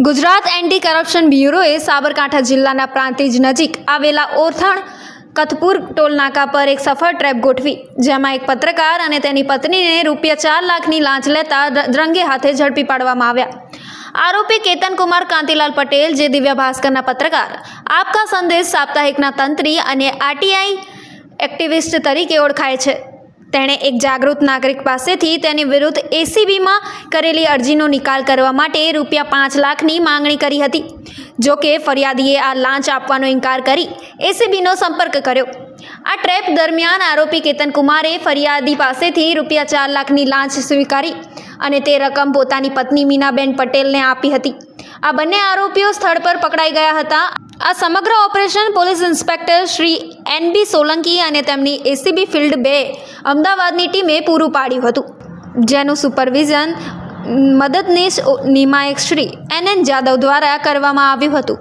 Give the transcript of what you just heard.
Gujarat anti corruption બ્યુરોએ Sabarkantha જિલ્લાના પ્રાંતિજ નજીક આવેલા ઓરથણ કથપુર ટોલનાકા પર એક સફળ ટ્રેપ ગોઠવી, જેમાં એક પત્રકાર અને તેની પત્નીને ₹4 લાખની લાંચ લેતા રંગે હાથે ઝડપી પાડવામાં આવ્યા। આરોપી કેતન કુમાર કાંતિલાલ પટેલ, જે દિવ્ય ભાસ્કરના પત્રકાર, આપકા સંદેશ સાપ્તાહિકના તંત્રી અને આરટીઆઈ એક્ટિવિસ્ટ તરીકે ઓળખાય છે, તેણે એક જાગૃત નાગરિક પાસેથી તેની વિરુદ્ધ એસીબીમાં કરેલી અરજીનો નિકાલ કરવા માટે ₹5 લાખની માંગણી કરી હતી। જો કે ફરિયાદીએ આ લાંચ આપવાનો ઇનકાર કરી એસીબીનો સંપર્ક કર્યો। આ ટ્રેપ દરમિયાન આરોપી કેતન કુમારે ફરિયાદી પાસેથી ₹4 લાખની લાંચ સ્વીકારી અને તે રકમ પોતાની પત્ની મીનાબેન પટેલને આપી હતી। આ બંને આરોપીઓ સ્થળ પર પકડાઈ ગયા હતા। આ સમગ્ર operation police inspector Shri NB Solanki અને તેમની એસીબી ફિલ્ડ 2 અમદાવાદની ટીમે પૂરું પાડ્યું હતું, જેનું સુપરવિઝન મદદનીશ નિમાયક શ્રી NN જાદવ દ્વારા કરવામાં આવ્યું હતું।